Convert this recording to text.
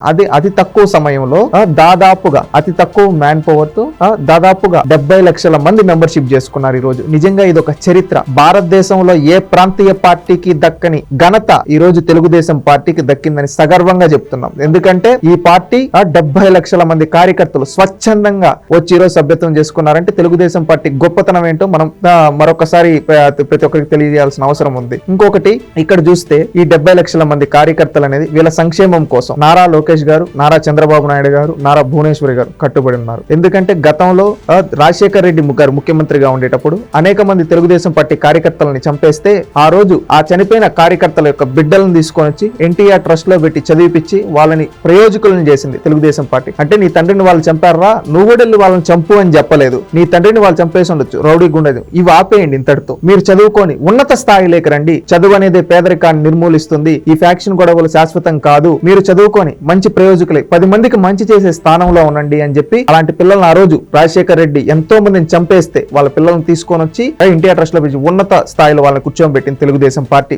అది అతి తక్కువ సమయంలో దాదాపుగా అతి తక్కువ మ్యాన్ పవర్ తో దాదాపుగా 70 లక్షల మంది మెంబర్షిప్ చేసుకున్నారు. ఈ రోజు నిజంగా ఇది ఒక చరిత్ర. భారతదేశంలో ఏ ప్రాంతీయ పార్టీకి దక్కని ఘనత ఈ రోజు తెలుగుదేశం పార్టీకి దక్కిందని సగర్వంగా చెప్తున్నాం. ఎందుకంటే ఈ పార్టీ 70 లక్షల మంది కార్యకర్తలు స్వచ్ఛందంగా వచ్చి ఈ రోజు సభ్యత్వం చేసుకున్నారంటే తెలుగుదేశం పార్టీ గొప్పతనం ఏంటో మనం మరొకసారి ప్రతి ఒక్కరికి తెలియజేయాల్సిన అవసరం ఉంది. ఇంకొకటి ఇక్కడ చూస్తే ఈ 70 లక్షల మంది కార్యకర్తలు అనేది వీళ్ళ సంక్షేమం కోసం నారా లోకేష్ గారు, నారా చంద్రబాబు నాయుడు గారు, నారా భువనేశ్వరి గారు కట్టుబడి ఉన్నారు. ఎందుకంటే గతంలో రాజశేఖర్ రెడ్డి గారు ముఖ్యమంత్రిగా ఉండేటప్పుడు అనేక మంది తెలుగుదేశం పార్టీ కార్యకర్తలని చంపేస్తే ఆ రోజు ఆ చనిపోయిన కార్యకర్తల యొక్క బిడ్డలను తీసుకొని వచ్చి ఎన్టీఆర్ ట్రస్ట్ లో పెట్టి చదివిపించి వాళ్ళని ప్రయోజకులను చేసింది తెలుగుదేశం పార్టీ. అంటే నీ తండ్రిని వాళ్ళు చంపారా, నువ్వు కూడా వెళ్ళి వాళ్ళని చంపు అని చెప్పలేదు. నీ తండ్రిని వాళ్ళు చంపేసి ఉండొచ్చు, రౌడీ గుండెది, ఇవి ఆపేయండి. ఇంతటితో మీరు చదువుకొని ఉన్నత స్థాయిలోకి రండి. చదువు అనేది పేదరికాన్ని నిర్మూలిస్తుంది. ఈ ఫ్యాక్షన్ గొడవలు శాశ్వతం కాదు. మీరు చదువుకొని మంచి ప్రయోజకులై 10 మందికి మంచి చేసే స్థానంలో ఉండండి అని చెప్పి అలాంటి పిల్లలను ఆ రోజు రాజశేఖర్ రెడ్డి ఎంతో మందిని చంపేస్తే వాళ్ళ పిల్లలను తీసుకొని వచ్చి ఎన్టీఆర్ ట్రస్ట్ లో ఉన్నత స్థాయిలో వాళ్ళని కూర్చోబెట్టింది తెలుగుదేశం పార్టీ.